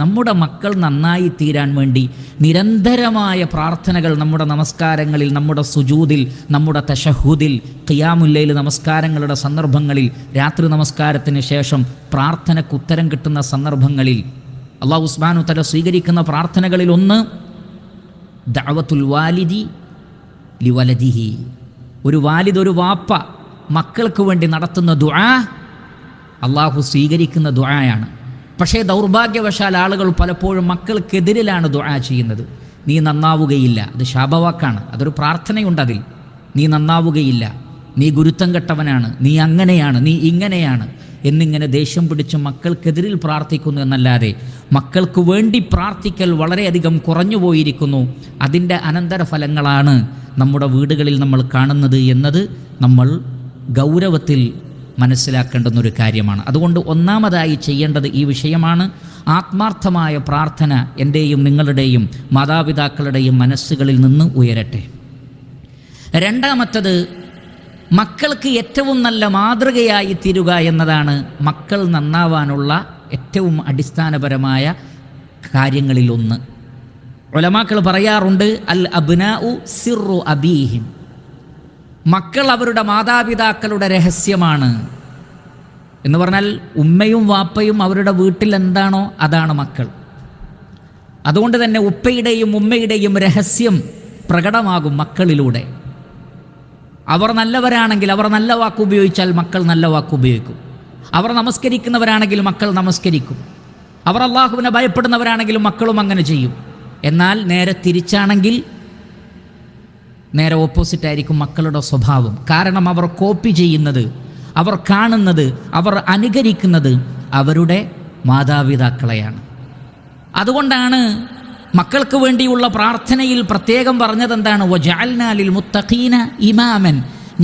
നമ്മുടെ മക്കൾ നന്നായി തീരാൻ വേണ്ടി നിരന്തരമായ പ്രാർത്ഥനകൾ നമ്മുടെ നമസ്കാരങ്ങളിൽ, നമ്മുടെ സുജൂദിൽ, നമ്മുടെ തശഹുദിൽ, ഖിയാമുല്ലൈൽ നമസ്കാരങ്ങളുടെ സന്ദർഭങ്ങളിൽ, രാത്രി നമസ്കാരത്തിന് ശേഷം പ്രാർത്ഥനയ്ക്ക് ഉത്തരം കിട്ടുന്ന സന്ദർഭങ്ങളിൽ അല്ലാഹു സുബ്ഹാനഹു വ തആല സ്വീകരിക്കുന്ന പ്രാർത്ഥനകളിൽ ഒന്ന് ദഅവത്തുൽ വാലിദി ലിവലദിഹി. ഒരു വാലിദ്, ഒരു വാപ്പ മക്കൾക്ക് വേണ്ടി നടത്തുന്ന ദുആ അള്ളാഹു സ്വീകരിക്കുന്ന ദുആയാണ്. പക്ഷേ ദൗർഭാഗ്യവശാൽ ആളുകൾ പലപ്പോഴും മക്കൾക്കെതിരിലാണ് ദുആ ചെയ്യുന്നത്. നീ നന്നാവുകയില്ല, അത് ശാപവാക്കാണ്, അതൊരു പ്രാർത്ഥനയുണ്ട് അതിൽ. നീ നന്നാവുകയില്ല, നീ ഗുരുത്തം കെട്ടവനാണ്, നീ അങ്ങനെയാണ്, നീ ഇങ്ങനെയാണ് എന്നിങ്ങനെ ദേഷ്യം പിടിച്ച് മക്കൾക്കെതിരിൽ പ്രാർത്ഥിക്കുന്നു എന്നല്ലാതെ മക്കൾക്ക് വേണ്ടി പ്രാർത്ഥിക്കൽ വളരെയധികം കുറഞ്ഞു പോയിരിക്കുന്നു. അതിൻ്റെ അനന്തരഫലങ്ങളാണ് നമ്മുടെ വീടുകളിൽ നമ്മൾ കാണുന്നത് എന്നത് നമ്മൾ ഗൗരവത്തിൽ മനസ്സിലാക്കേണ്ടുന്നൊരു കാര്യമാണ്. അതുകൊണ്ട് ഒന്നാമതായി ചെയ്യേണ്ടത് ഈ വിഷയമാണ്. ആത്മാർത്ഥമായ പ്രാർത്ഥന എൻ്റെയും നിങ്ങളുടെയും മാതാപിതാക്കളുടെയും മനസ്സുകളിൽ നിന്ന് ഉയരട്ടെ. രണ്ടാമത്തത്, മക്കൾക്ക് ഏറ്റവും നല്ല മാതൃകയായി തീരുക എന്നതാണ് മക്കൾ നന്നാവാനുള്ള ഏറ്റവും അടിസ്ഥാനപരമായ കാര്യങ്ങളിലൊന്ന്. ഉലമാക്കൾ പറയാറുണ്ട്, അൽ അബ്നാഉ സിർറു അബീഹിം, മക്കൾ അവരുടെ മാതാപിതാക്കളുടെ രഹസ്യമാണ് എന്ന് പറഞ്ഞാൽ ഉമ്മയും വാപ്പയും അവരുടെ വീട്ടിൽ എന്താണോ അതാണ് മക്കൾ. അതുകൊണ്ട് തന്നെ ഉപ്പയുടെയും ഉമ്മയുടെയും രഹസ്യം പ്രകടമാകും മക്കളിലൂടെ. അവർ നല്ലവരാണെങ്കിൽ അവർ നല്ല വാക്ക് ഉപയോഗിച്ചാൽ മക്കൾ നല്ല വാക്ക് ഉപയോഗിക്കും. അവർ നമസ്കരിക്കുന്നവരാണെങ്കിൽ മക്കൾ നമസ്കരിക്കും. അവർ അള്ളാഹുവിനെ ഭയപ്പെടുന്നവരാണെങ്കിലും മക്കളും അങ്ങനെ ചെയ്യും. എന്നാൽ നേരെ തിരിച്ചാണെങ്കിൽ നേരെ ഓപ്പോസിറ്റ് ആയിരിക്കും മക്കളുടെ സ്വഭാവം. കാരണം അവർ കോപ്പി ചെയ്യുന്നത്, അവർ കാണുന്നത്, അവർ അനുകരിക്കുന്നത് അവരുടെ മാതാപിതാക്കളെയാണ്. അതുകൊണ്ടാണ് മക്കൾക്ക് വേണ്ടിയുള്ള പ്രാർത്ഥനയിൽ പ്രത്യേകം പറഞ്ഞതെന്താണ്? വജഅൽനാ ലിൽ മുത്തഖീന ഇമാമൻ,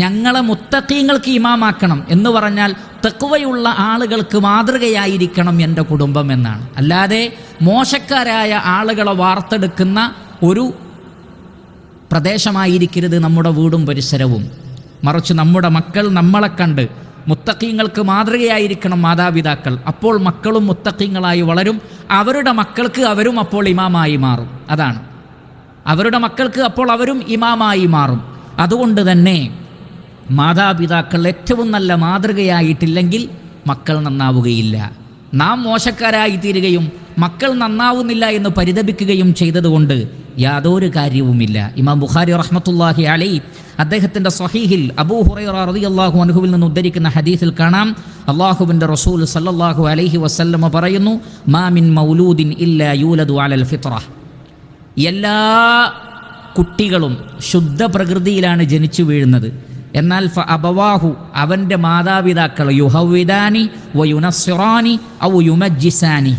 ഞങ്ങളെ മുത്തഖീങ്ങൾക്ക് ഇമാമാക്കണം എന്ന് പറഞ്ഞാൽ തഖ്വയുള്ള ആളുകൾക്ക് മാതൃകയായിരിക്കണം എൻ്റെ കുടുംബം എന്നാണ്. അല്ലാതെ മോശക്കാരായ ആളുകളെ വാർത്തെടുക്കുന്ന ഒരു പ്രദേശമായിരിക്കരുത് നമ്മുടെ വീടും പരിസരവും. മറിച്ച് നമ്മുടെ മക്കൾ നമ്മളെ കണ്ട് മുത്തഖീങ്ങൾക്ക് മാതൃകയായിരിക്കണം മാതാപിതാക്കൾ. അപ്പോൾ മക്കളും മുത്തഖീങ്ങളായി വളരും. അവരുടെ മക്കൾക്ക് അവരും അപ്പോൾ ഇമാമായി മാറും. അതാണ്, അവരുടെ മക്കൾക്ക് അപ്പോൾ അവരും ഇമാമായി മാറും. അതുകൊണ്ട് തന്നെ മാതാപിതാക്കൾ ഏറ്റവും നല്ല മാതൃകയായിട്ടില്ലെങ്കിൽ മക്കൾ നന്നാവുകയില്ല. നാം മോശക്കാരായി തീരുകയും മക്കൾ നന്നാവുന്നില്ല എന്ന് പരിതപിക്കുകയും ചെയ്തതുകൊണ്ട് യാതൊരു കാര്യവുമില്ല. ഇമാം ബുഖാരി റഹ്മത്തുള്ളാഹി അലൈഹി അദ്ദേഹത്തിൻ്റെ സ്വഹീഹിൽ അബൂ ഹുറൈറ റളിയല്ലാഹു അൻഹുവിൽ നിന്ന് ഉദ്ധരിക്കുന്ന ഹദീസിൽ കാണാം, അല്ലാഹുവിൻ്റെ റസൂൽ സല്ലല്ലാഹു അലൈഹി വസല്ലമ പറയുന്നു, മാ മിൻ മൗലൂദിൻ ഇല്ലാ യൂലദു അലൽ ഫിത്ര, എല്ലാ കുട്ടികളും ശുദ്ധ പ്രകൃതിയിലാണ് ജനിച്ചു വീഴുന്നത്. എന്നാൽ ഫ അബവാഹു, അവൻ്റെ മാതാപിതാക്കൾ യുഹവ്വിദാനി വയുനസ്സിറാനി ഔ യുമജ്ജിസാനി,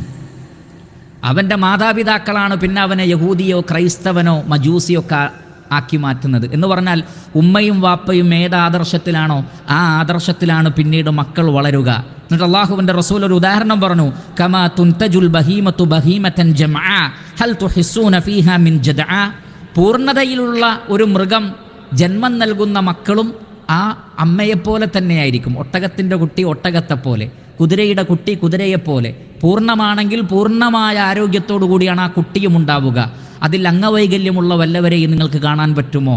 അവൻ്റെ മാതാപിതാക്കളാണ് പിന്നെ അവനെ യഹൂദിയോ ക്രൈസ്തവനോ മജൂസിയോ ഒക്കെ ആക്കി മാറ്റുന്നത്. എന്ന് പറഞ്ഞാൽ ഉമ്മയും വാപ്പയും ഏത് ആദർശത്തിലാണോ ആ ആദർശത്തിലാണ് പിന്നീട് മക്കൾ വളരുക. എന്നിട്ട് അല്ലാഹുവിൻ്റെ റസൂൽ ഒരു ഉദാഹരണം പറഞ്ഞു, കമാ തുൻതജുൽ ബഹീമത്തു ബഹീമതൻ ജംആ ഹൽ തുഹിസ്സൂന ഫീഹാ മിൻ ജദ്ആ, പൂർണ്ണതയിലുള്ള ഒരു മൃഗം ജന്മം നൽകുന്ന മക്കളും ആ അമ്മയെപ്പോലെ തന്നെയായിരിക്കും. ഒട്ടകത്തിൻ്റെ കുട്ടി ഒട്ടകത്തെപ്പോലെ, കുതിരയുടെ കുട്ടി കുതിരയെപ്പോലെ. പൂർണ്ണമാണെങ്കിൽ പൂർണ്ണമായ ആരോഗ്യത്തോടു കൂടിയാണ് ആ കുട്ടിയും ഉണ്ടാവുക. അതിൽ അംഗവൈകല്യമുള്ള വല്ലവരെയും നിങ്ങൾക്ക് കാണാൻ പറ്റുമോ?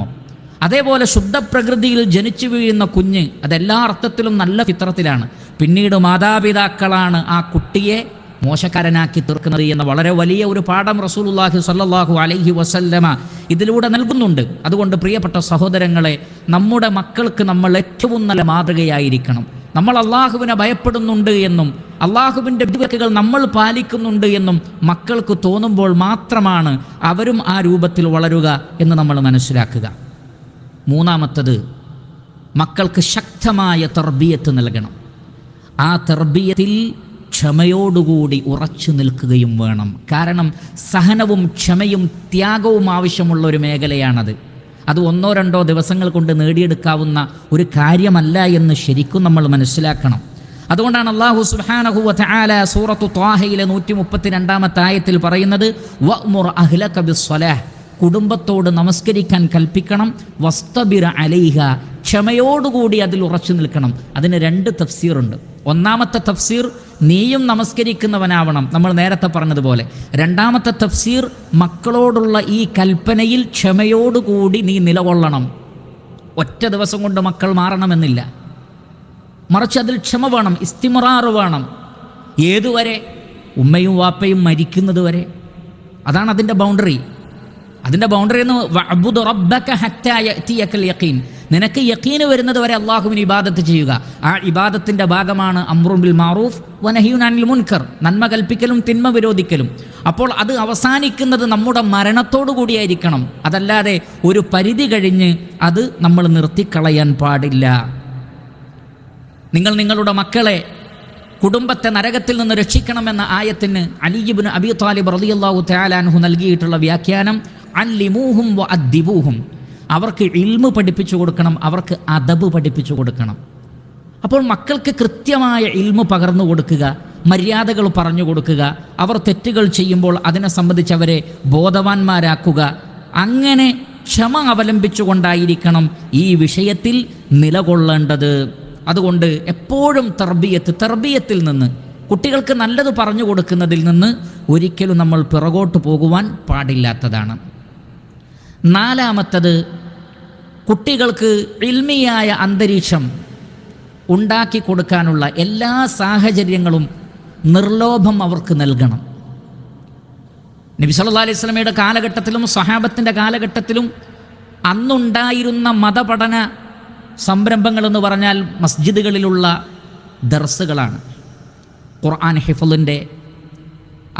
അതേപോലെ ശുദ്ധപ്രകൃതിയിൽ ജനിച്ചു വീഴുന്ന കുഞ്ഞ് അതെല്ലാ അർത്ഥത്തിലും നല്ല ഫിത്രത്തിലാണ്. പിന്നീട് മാതാപിതാക്കളാണ് ആ കുട്ടിയെ മോശക്കാരനാക്കി തീർക്കുന്നത് എന്ന വളരെ വലിയ ഒരു പാഠം റസൂലുള്ളാഹി സ്വല്ലല്ലാഹു അലൈഹി വസല്ലമ ഇതിലൂടെ നൽകുന്നുണ്ട്. അതുകൊണ്ട് പ്രിയപ്പെട്ട സഹോദരങ്ങളെ, നമ്മുടെ മക്കൾക്ക് നമ്മൾ ഏറ്റവും നല്ല മാതൃകയായിരിക്കണം. നമ്മൾ അള്ളാഹുവിനെ ഭയപ്പെടുന്നുണ്ട് എന്നും അള്ളാഹുവിൻ്റെ വിധികൾ നമ്മൾ പാലിക്കുന്നുണ്ട് എന്നും മക്കൾക്ക് തോന്നുമ്പോൾ മാത്രമാണ് അവരും ആ രൂപത്തിൽ വളരുക എന്ന് നമ്മൾ മനസ്സിലാക്കുക. മൂന്നാമത്തത്, മക്കൾക്ക് ശക്തമായ തർബിയത്ത് നൽകണം. ആ തർബിയത്തിൽ ക്ഷമയോടുകൂടി ഉറച്ചു നിൽക്കുകയും വേണം. കാരണം സഹനവും ക്ഷമയും ത്യാഗവും ആവശ്യമുള്ള ഒരു മേഖലയാണത്. അത് ഒന്നോ രണ്ടോ ദിവസങ്ങൾ കൊണ്ട് നേടിയെടുക്കാവുന്ന ഒരു കാര്യമല്ല എന്ന് ശരിക്കും നമ്മൾ മനസ്സിലാക്കണം. അതുകൊണ്ടാണ് അല്ലാഹു സുബ്ഹാനഹു വ തആല സൂറത്തു ത്വാഹയിലെ 132 ആയത്തിൽ പറയുന്നത്, വഅ്മുർ അഹ്ലക ബിസ്സലാഹ്, കുടുംബത്തോട് നമസ്കരിക്കാൻ കൽപ്പിക്കണം. വസ്തബിർ അലൈഹ, ക്ഷമയോടുകൂടി അതിൽ ഉറച്ചു നിൽക്കണം. അതിന് 2 തഫ്സീറുണ്ട്. ഒന്നാമത്തെ തഫ്സീർ നീയും നമസ്കരിക്കുന്നവനാവണം, നമ്മൾ നേരത്തെ പറഞ്ഞതുപോലെ. രണ്ടാമത്തെ തഫ്സീർ മക്കളോടുള്ള ഈ കൽപ്പനയിൽ ക്ഷമയോടുകൂടി നീ നിലകൊള്ളണം. ഒറ്റ ദിവസം കൊണ്ട് മക്കൾ മാറണമെന്നില്ല, മറിച്ച് അതിൽ ക്ഷമ വേണം, ഇസ്തിമറാറ് വേണം. ഏതുവരെ? ഉമ്മയും വാപ്പയും മരിക്കുന്നത് വരെ. അതാണ് അതിൻ്റെ ബൗണ്ടറി. അതിൻ്റെ ബൗണ്ടറി എന്ന് വഅബ്ദു റബ്ബക ഹത്താ യഅതിയകൽ യഖീൻ. നിനക്ക് യഖീൻ വരുന്നത് വരെ അള്ളാഹുവിന് ഇബാദത്ത് ചെയ്യുക. ആ ഇബാദത്തിൻ്റെ ഭാഗമാണ് അംറുൻ ബിൽ മാറൂഫ് വനഹ്യുൻ അനിൽ മുൻകർ, നന്മ കൽപ്പിക്കലും തിന്മ വിരോധിക്കലും. അപ്പോൾ അത് അവസാനിക്കുന്നത് നമ്മുടെ മരണത്തോടു കൂടിയായിരിക്കണം. അതല്ലാതെ ഒരു പരിധി കഴിഞ്ഞ് അത് നമ്മൾ നിർത്തിക്കളയാൻ പാടില്ല. നിങ്ങൾ നിങ്ങളുടെ മക്കളെ, കുടുംബത്തെ നരകത്തിൽ നിന്ന് രക്ഷിക്കണമെന്ന ആയത്തിന് അലി ഇബ്നു അബീ ത്വാലിബ് റളിയല്ലാഹു തആല അൻഹു നൽകിയിട്ടുള്ള വ്യാഖ്യാനം അല്ലിമൂഹും വഅദ്ദിബൂഹും. അവർക്ക് ഇൽമ് പഠിപ്പിച്ചു കൊടുക്കണം, അവർക്ക് അദബ് പഠിപ്പിച്ചു കൊടുക്കണം. അപ്പോൾ മക്കൾക്ക് കൃത്യമായ ഇൽമ് പകർന്നു കൊടുക്കുക, മര്യാദകൾ പറഞ്ഞു കൊടുക്കുക, അവർ തെറ്റുകൾ ചെയ്യുമ്പോൾ അതിനെ സംബന്ധിച്ച് അവരെ ബോധവാന്മാരാക്കുക. അങ്ങനെ ക്ഷമ അവലംബിച്ചുകൊണ്ടായിരിക്കണം ഈ വിഷയത്തിൽ നിലകൊള്ളേണ്ടത്. അതുകൊണ്ട് എപ്പോഴും തർബിയത്തിൽ നിന്ന്, കുട്ടികൾക്ക് നല്ലത് പറഞ്ഞു കൊടുക്കുന്നതിൽ നിന്ന് ഒരിക്കലും നമ്മൾ പിറകോട്ട് പോകുവാൻ പാടില്ലാത്തതാണ്. 4-മത്തത്, കുട്ടികൾക്ക് ഇൽമിയായ അന്തരീക്ഷം ഉണ്ടാക്കി കൊടുക്കാനുള്ള എല്ലാ സാഹചര്യങ്ങളും നിർലോഭം അവർക്ക് നൽകണം. നബി സല്ലല്ലാഹു അലൈഹി വസല്ലമയുടെ കാലഘട്ടത്തിലും സ്വഹാബത്തിൻ്റെ കാലഘട്ടത്തിലും അന്നുണ്ടായിരുന്ന മതപഠന സംരംഭങ്ങളെന്ന് പറഞ്ഞാൽ മസ്ജിദുകളിലുള്ള ദർസുകളാണ്. ഖുർആൻ ഹിഫ്ളിൻ്റെ,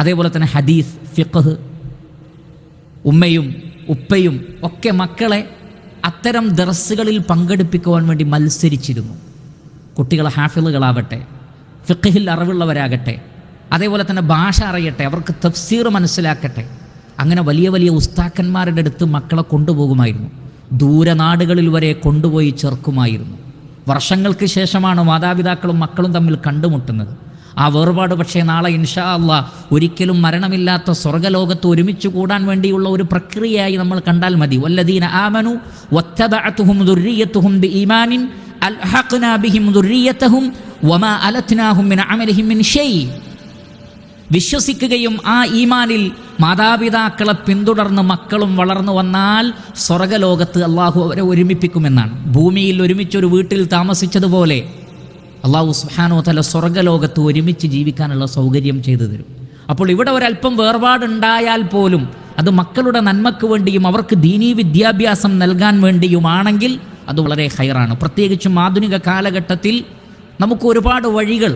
അതേപോലെ തന്നെ ഹദീസ്, ഫിഖ്ഹ്. ഉമ്മയും ഉപ്പയും ഒക്കെ മക്കളെ അത്തരം ദർസുകളിൽ പങ്കെടുപ്പിക്കുവാൻ വേണ്ടി മത്സരിച്ചിരുന്നു. കുട്ടികൾ ഹാഫിളുകളാവട്ടെ, ഫിഖ്ഹിൽ അറിവുള്ളവരാകട്ടെ, അതേപോലെ തന്നെ ഭാഷ അറിയട്ടെ, അവർക്ക് തഫ്സീർ മനസ്സിലാക്കട്ടെ. അങ്ങനെ വലിയ വലിയ ഉസ്താക്കന്മാരുടെ അടുത്ത് മക്കളെ കൊണ്ടുപോകുമായിരുന്നു. ദൂരനാടുകളിൽ വരെ കൊണ്ടുപോയി ചേർക്കുമായിരുന്നു. വർഷങ്ങൾക്ക് ശേഷമാണ് മാതാപിതാക്കളും മക്കളും തമ്മിൽ കണ്ടുമുട്ടുന്നത്. ആ വേർപാട് പക്ഷേ നാളെ ഇൻഷാ അല്ലാഹ് ഒരിക്കലും മരണമില്ലാത്ത സ്വർഗ്ഗലോകത്ത് ഒരുമിച്ച് കൂടാൻ വേണ്ടിയുള്ള ഒരു പ്രക്രിയയായി നമ്മൾ കണ്ടാൽ മതി. വല്ലദീന ആമനു വത്തബഅതുഹും ദുർരിയ്യതുഹും ബിഈമാനിൻ അൽഹഖ്നാ ബിഹിം ദുർരിയ്യതഹും വമാ അലത്നാഹും മിൻ അമലിഹിം മിൻ ഷൈ. വിശ്വസിക്കുകയും ആ ഈമാനിൽ മാതാപിതാക്കളെ പിന്തുടർന്ന് മക്കളും വളർന്നു വന്നാൽ സ്വർഗ്ഗലോകത്ത് അള്ളാഹു അവരെ ഒരുമിപ്പിക്കുമെന്നാണ്. ഭൂമിയിൽ ഒരുമിച്ചൊരു വീട്ടിൽ താമസിച്ചതുപോലെ അള്ളാഹു സുബ്ഹാനഹു വ തആല സ്വർഗ്ഗലോകത്ത് ഒരുമിച്ച് ജീവിക്കാനുള്ള സൗകര്യം ചെയ്തു തരും. അപ്പോൾ ഇവിടെ ഒരല്പം വേർപാടുണ്ടായാൽ പോലും അത് മക്കളുടെ നന്മയ്ക്ക് വേണ്ടിയും അവർക്ക് ദീനീ വിദ്യാഭ്യാസം നൽകാൻ വേണ്ടിയുമാണെങ്കിൽ അത് വളരെ ഹൈറാണ്. പ്രത്യേകിച്ചും ആധുനിക കാലഘട്ടത്തിൽ നമുക്ക് ഒരുപാട് വഴികൾ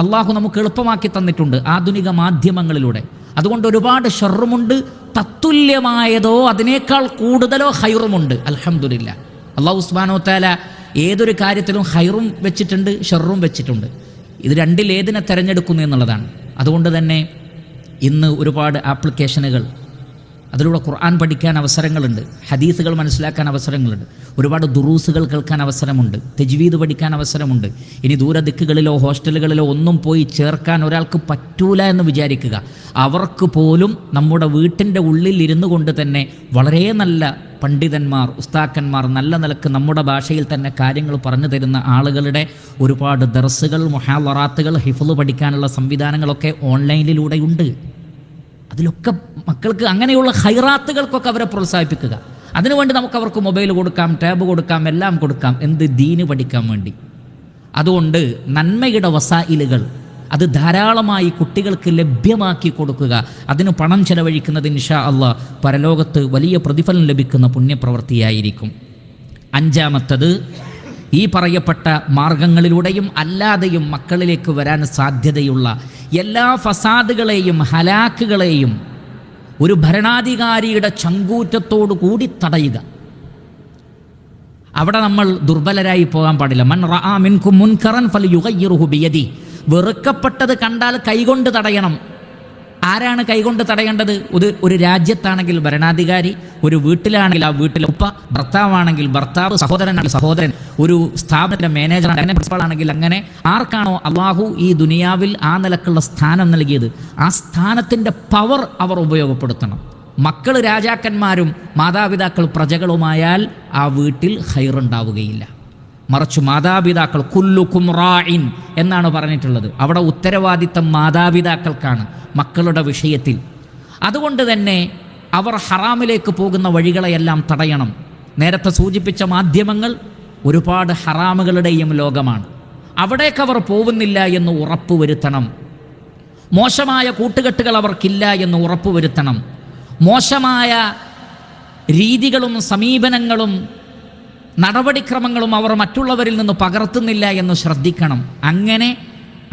അള്ളാഹു നമുക്ക് എളുപ്പമാക്കി തന്നിട്ടുണ്ട് ആധുനിക മാധ്യമങ്ങളിലൂടെ. അതുകൊണ്ട് ഒരുപാട് ഷർറുമുണ്ട്, തത്തുല്യമായതോ അതിനേക്കാൾ കൂടുതലോ ഹൈറുമുണ്ട്. അൽഹംദുലില്ലാ. അള്ളാഹു സുബ്ഹാനഹു വ തആല ഏതൊരു കാര്യത്തിലും ഹൈറും വെച്ചിട്ടുണ്ട്, ഷർറും വെച്ചിട്ടുണ്ട്. ഇത് രണ്ടിലേതിനെ തിരഞ്ഞെടുക്കുന്നു എന്നുള്ളതാണ്. അതുകൊണ്ട് തന്നെ ഇന്ന് ഒരുപാട് ആപ്ലിക്കേഷനുകൾ, അതിലൂടെ ഖുർആൻ പഠിക്കാൻ അവസരങ്ങളുണ്ട്, ഹദീസുകൾ മനസ്സിലാക്കാൻ അവസരങ്ങളുണ്ട്, ഒരുപാട് ദുറൂസുകൾ കേൾക്കാൻ അവസരമുണ്ട്, തജ്വീദ് പഠിക്കാൻ അവസരമുണ്ട്. ഇനി ദൂരദിക്കുകളിലോ ഹോസ്റ്റലുകളിലോ ഒന്നും പോയി ചേർക്കാൻ ഒരാൾക്ക് പറ്റൂല എന്ന് വിചാരിക്കുക. അവർക്ക് പോലും നമ്മുടെ വീട്ടിൻ്റെ ഉള്ളിൽ ഇരുന്നു കൊണ്ട് തന്നെ വളരെ നല്ല പണ്ഡിതന്മാർ, ഉസ്താക്കന്മാർ, നല്ല നിലക്ക് നമ്മുടെ ഭാഷയിൽ തന്നെ കാര്യങ്ങൾ പറഞ്ഞു തരുന്ന ആളുകളുടെ ഒരുപാട് ദർസുകൾ, മുഹാളറാത്തുകൾ, ഹിഫ്ള് പഠിക്കാനുള്ള സംവിധാനങ്ങളൊക്കെ ഓൺലൈനിലൂടെയുണ്ട്. അതിലൊക്കെ മക്കൾക്ക് അങ്ങനെയുള്ള ഹൈറാത്തുകൾക്കൊക്കെ അവരെ പ്രോത്സാഹിപ്പിക്കുക. അതിനുവേണ്ടി നമുക്ക് അവർക്ക് മൊബൈൽ കൊടുക്കാം, ടാബ് കൊടുക്കാം, എല്ലാം കൊടുക്കാം. എന്ത്? ദീന് പഠിക്കാൻ വേണ്ടി. അതുകൊണ്ട് നന്മയുടെ വസായിലുകൾ അത് ധാരാളമായി കുട്ടികൾക്ക് ലഭ്യമാക്കി കൊടുക്കുക. അതിന് പണം ചെലവഴിക്കുന്നത് ഇൻഷാ അള്ളാഹ് പരലോകത്ത് വലിയ പ്രതിഫലം ലഭിക്കുന്ന പുണ്യപ്രവൃത്തിയായിരിക്കും. 5-മത്തത്, ഈ പറയപ്പെട്ട മാർഗങ്ങളിലൂടെയും അല്ലാതെയും മക്കളിലേക്ക് വരാൻ സാധ്യതയുള്ള എല്ലാ ഫസാദുകളെയും ഹലാക്കുകളെയും ഒരു ഭരണാധികാരിയുടെ ചങ്കൂറ്റത്തോടു കൂടി തടയുക. അവിടെ നമ്മൾ ദുർബലരായി പോകാൻ പാടില്ല. മൻ റആ മിൻകും മുൻകറൻ ഫൽയുഗയ്യിറുഹു ബിയദി. വെറുക്കപ്പെട്ടത് കണ്ടാൽ കൈകൊണ്ട് തടയണം. ആരാണ് കൈകൊണ്ട് തടയേണ്ടത്? ഒരു രാജ്യത്താണെങ്കിൽ ഭരണാധികാരി, ഒരു വീട്ടിലാണെങ്കിൽ ആ വീട്ടിലെ ഉപ്പ, ഭർത്താവാണെങ്കിൽ ഭർത്താവ്, സഹോദരനാണെങ്കിൽ സഹോദരൻ, ഒരു സ്ഥാപനത്തിൻ്റെ മാനേജർ, അങ്ങനെ പ്രിൻസിപ്പൾ ആണെങ്കിൽ അങ്ങനെ. ആർക്കാണോ അള്ളാഹു ഈ ദുനിയാവിൽ ആ നിലക്കുള്ള സ്ഥാനം നൽകിയത് ആ സ്ഥാനത്തിൻ്റെ പവർ അവർ ഉപയോഗപ്പെടുത്തണം. മക്കൾ രാജാക്കന്മാരും മാതാപിതാക്കൾ പ്രജകളുമായാൽ ആ വീട്ടിൽ ഖൈറുണ്ടാവുകയില്ല. മറിച്ച് മാതാപിതാക്കൾ കുല്ലുക്കും റാഇൻ എന്നാണ് പറഞ്ഞിട്ടുള്ളത്. അവിടെ ഉത്തരവാദിത്തം മാതാപിതാക്കൾക്കാണ് മക്കളുടെ വിഷയത്തിൽ. അതുകൊണ്ട് തന്നെ അവർ ഹറാമിലേക്ക് പോകുന്ന വഴികളെയെല്ലാം തടയണം. നേരത്തെ സൂചിപ്പിച്ച മാധ്യമങ്ങൾ ഒരുപാട് ഹറാമുകളുടെയും ലോകമാണ്. അവിടേക്ക് അവർ പോകുന്നില്ല എന്ന് ഉറപ്പുവരുത്തണം. മോശമായ കൂട്ടുകെട്ടുകൾ അവർക്കില്ല എന്ന് ഉറപ്പുവരുത്തണം. മോശമായ രീതികളും സമീപനങ്ങളും നടപടിക്രമങ്ങളും അവർ മറ്റുള്ളവരിൽ നിന്ന് പകർത്തുന്നില്ല എന്ന് ശ്രദ്ധിക്കണം. അങ്ങനെ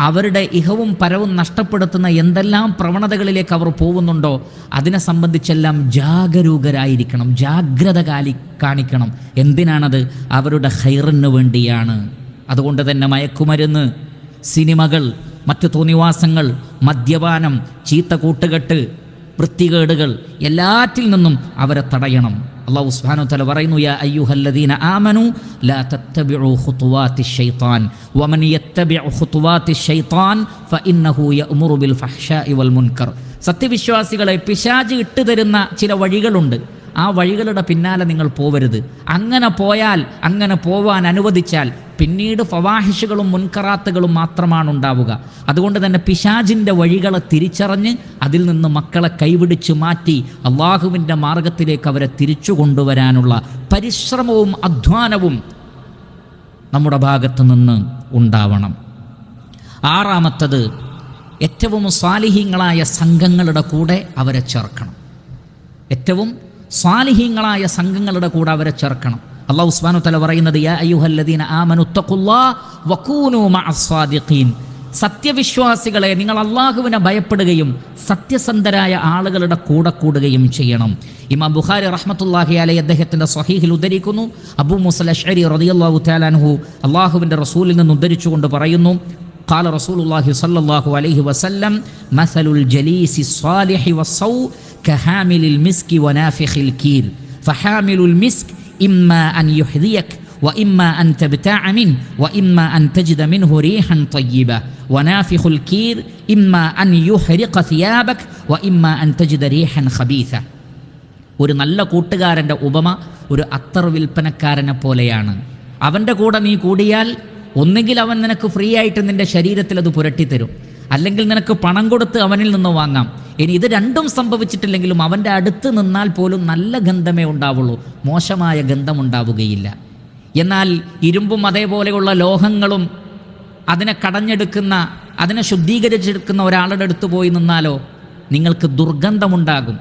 അവരുടെ ഇഹവും പരവും നഷ്ടപ്പെടുത്തുന്ന എന്തെല്ലാം പ്രവണതകളിലേക്ക് അവർ പോകുന്നുണ്ടോ അതിനെ സംബന്ധിച്ചെല്ലാം ജാഗരൂകരായിരിക്കണം, ജാഗ്രത കാണിക്കണം. എന്തിനാണത്? അവരുടെ ഖൈറിന് വേണ്ടിയാണ്. അതുകൊണ്ട് തന്നെ മയക്കുമരുന്ന്, സിനിമകൾ, മറ്റു തോന്നിവാസങ്ങൾ, മദ്യപാനം, ചീത്ത കൂട്ടുകെട്ട്, വൃത്തികേടുകൾ എല്ലാറ്റിൽ നിന്നും അവരെ തടയണം. അല്ലാഹു സുബ്ഹാനഹു വ തആല പറയുന്നു, യാ അയ്യുഹല്ലദീന ആമനു ലാ തത്തബിഉ ഖുതുവാതിശ് ശൈത്താൻ വമൻ യത്തബിഉ ഖുതുവാതിശ് ശൈത്താൻ ഫഇന്നഹു യഅ്മുറു ബിൽ ഫഹ്ശാഇ വൽ മുൻകർ. സത്യവിശ്വാസികളെ, പിശാച് ഇട്ടുതരുന്ന ചില വഴികളുണ്ട്. ആ വഴികളുടെ പിന്നാലെ നിങ്ങൾ പോവരുത്. അങ്ങനെ പോയാൽ, അങ്ങനെ പോവാൻ അനുവദിച്ചാൽ പിന്നീട് ഫവാഹിഷുകളും മുൻകറാത്തുകളും മാത്രമാണ് ഉണ്ടാവുക. അതുകൊണ്ട് തന്നെ പിശാചിൻ്റെ വഴികളെ തിരിച്ചറിഞ്ഞ് അതിൽ നിന്ന് മക്കളെ കൈപിടിച്ച് മാറ്റി അള്ളാഹുവിൻ്റെ മാർഗത്തിലേക്ക് അവരെ തിരിച്ചു കൊണ്ടുവരാനുള്ള പരിശ്രമവും അധ്വാനവും നമ്മുടെ ഭാഗത്തു നിന്ന് ഉണ്ടാവണം. ആറാമത്തത്, ഏറ്റവും സ്വാലിഹീങ്ങളായ സംഘങ്ങളുടെ കൂടെ അവരെ ചേർക്കണം. ഏറ്റവും സ്വാലിഹീങ്ങളായ സംഘങ്ങളുടെ കൂടെ അവരെ ചേർക്കണം. അല്ലാഹു സുബ്ഹാനഹു വ തആല പറയുന്നത്, യാ അയ്യുഹല്ലദീന ആമനു തഖുല്ലാഹ വകൂനൂ മഅസ്സാദിഖീൻ. സത്യവിശ്വാസികളെ, നിങ്ങൾ അള്ളാഹുവിനെ ഭയപ്പെടുകയും സത്യസന്ധരായ ആളുകളുടെ കൂടെ കൂടുകയും ചെയ്യണം. ഇമാം ബുഖാരി റഹ്മത്തുള്ളാഹി അലൈഹി അദ്ദേഹത്തിൻ്റെ സ്വഹീഹിൽ ഉദ്ധരിക്കുന്നു, അബൂ മൂസ അശ്അരി റളിയല്ലാഹു തആല അൻഹു അള്ളാഹുവിൻ്റെ റസൂലിൽ നിന്ന് ഉദ്ധരിച്ചുകൊണ്ട് പറയുന്നു, ഖാല റസൂലുള്ളാഹി സ്വല്ലല്ലാഹു അലൈഹി വസല്ലം മസലുൽ ജലീസി സ്വാലിഹി വസ്സൗ കഹാമിലിൽ മിസ്കി വനാഫിഖിൽ കീർ ഫഹാമിലുൽ മിസ്ക് ഇമ്മാ അൻ യുഹ്ദിയക وإما أن تبتاع منه وإما أن تجد منه ريحا طيبة ونافخ الكير إما أن يحرق ثيابك وإما أن تجد ريحا خبيثة. ഒരു നല്ല കൂട്ടുകാരൻ്റെ ഉപമ ഒരു അത്തർ വിൽപ്പനക്കാരനെ പോലെയാണ്. അവൻ്റെ കൂടെ നീ കൂടിയാൽ ഒന്നുകിൽ അവൻ നിനക്ക് ഫ്രീ ആയിട്ട് നിൻ്റെ ശരീരത്തിൽ അത് പുരട്ടിത്തരും, അല്ലെങ്കിൽ നിനക്ക് പണം കൊടുത്ത് അവനിൽ നിന്ന് വാങ്ങാം. ഇനി ഇത് രണ്ടും സംഭവിച്ചിട്ടില്ലെങ്കിലും അവൻ്റെ അടുത്ത് നിന്നാൽ പോലും നല്ല ഗന്ധമേ ഉണ്ടാവുള്ളൂ, മോശമായ ഗന്ധമുണ്ടാവുകയില്ല. എന്നാൽ ഇരുമ്പും അതേപോലെയുള്ള ലോഹങ്ങളും അതിനെ കടഞ്ഞെടുക്കുന്ന, അതിനെ ശുദ്ധീകരിച്ചെടുക്കുന്ന ഒരാളുടെ അടുത്ത് പോയി നിന്നാലോ നിങ്ങൾക്ക് ദുർഗന്ധമുണ്ടാകും.